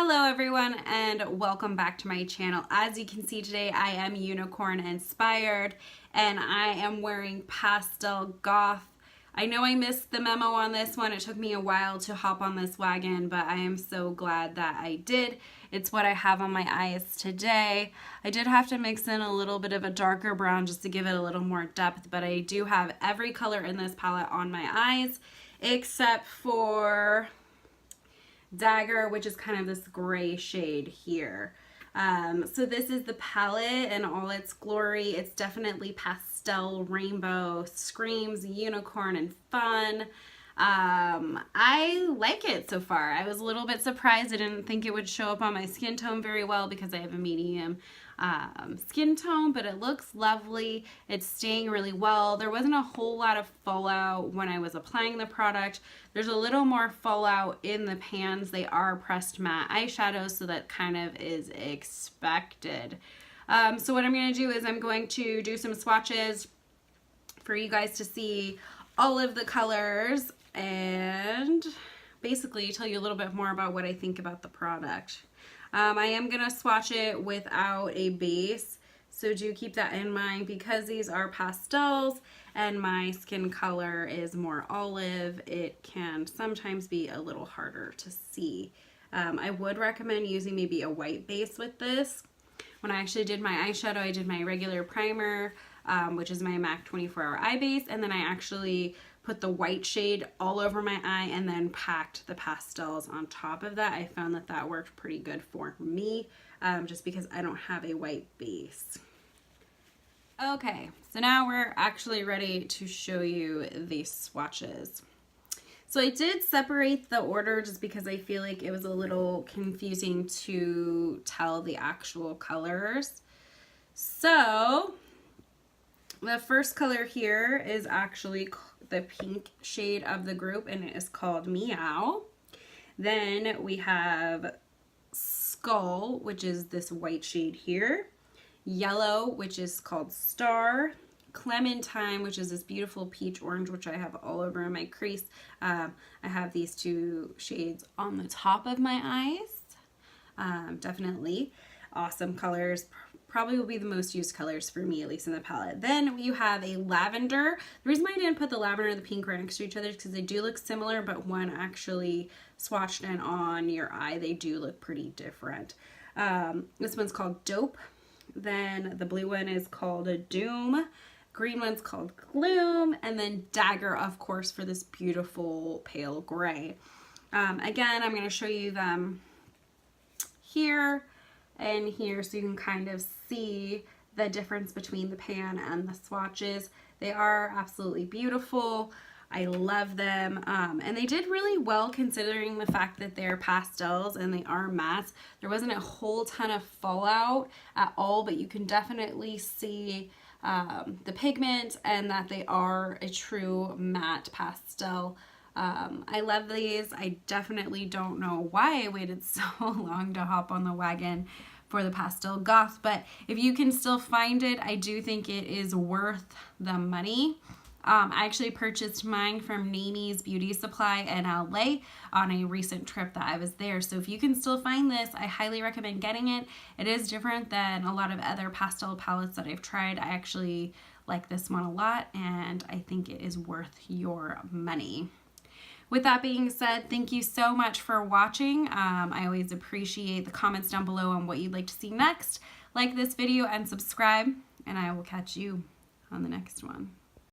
Hello everyone and welcome back to my channel. As you can see today I am unicorn inspired and I am wearing Pastel Goth. I know I missed the memo on this one. It took me a while to hop on this wagon, but I am so glad that I did. It's what I have on my eyes today. I did have to mix in a little bit of a darker brown just to give it a little more depth, but I do have every color in this palette on my eyes except for Dagger, which is kind of this gray shade here. So this is the palette in all its glory. It's definitely pastel, rainbow, screams unicorn and fun. I like it so far. I was a little bit surprised. I didn't think it would show up on my skin tone very well because I have a medium skin tone, but it looks lovely. It's staying really well. There wasn't a whole lot of fallout when I was applying the product. There's a little more fallout in the pans. They are pressed matte eyeshadows, so that kind of is expected. So what I'm going to do is I'm going to do some swatches for you guys to see all of the colors and basically tell you a little bit more about what I think about the product. I am going to swatch it without a base, so do keep that in mind because these are pastels and my skin color is more olive. It can sometimes be a little harder to see. I would recommend using maybe a white base with this. When I actually did my eyeshadow, I did my regular primer, which is my MAC 24-hour eye base, and then I actually put the white shade all over my eye and then packed the pastels on top of that. I found that that worked pretty good for me, just because I don't have a white base. Okay, so now we're actually ready to show you the swatches. So I did separate the order just because I feel like it was a little confusing to tell the actual colors. So the first color here is actually the pink shade of the group and it is called Meow. Then we have Skull, which is this white shade here. Yellow, which is called Star. Clementine, which is this beautiful peach orange, which I have all over in my crease. I have these two shades on the top of my eyes. Definitely awesome colors. Probably will be the most used colors for me, at least in the palette. Then you have a lavender. The reason why I didn't put the lavender and the pink right next to each other is because they do look similar, but when actually swatched in on your eye, they do look pretty different. This one's called Dope. Then the blue one is called a Doom. Green one's called Gloom. And then Dagger, of course, for this beautiful pale gray. Again, I'm going to show you them here and here so you can kind of see the difference between the pan and the swatches. They are absolutely beautiful. I love them, and they did really well considering the fact that they're pastels and they are mattes. There wasn't a whole ton of fallout at all, but you can definitely see the pigment and that they are a true matte pastel. I love these. I definitely don't know why I waited so long to hop on the wagon for the Pastel Goth, but if you can still find it, I do think it is worth the money. I actually purchased mine from Namie's Beauty Supply in LA on a recent trip that I was there. So if you can still find this, I highly recommend getting it. It is different than a lot of other pastel palettes that I've tried. I actually like this one a lot and I think it is worth your money. With that being said, thank you so much for watching. I always appreciate the comments down below on what you'd like to see next. Like this video and subscribe, and I will catch you on the next one.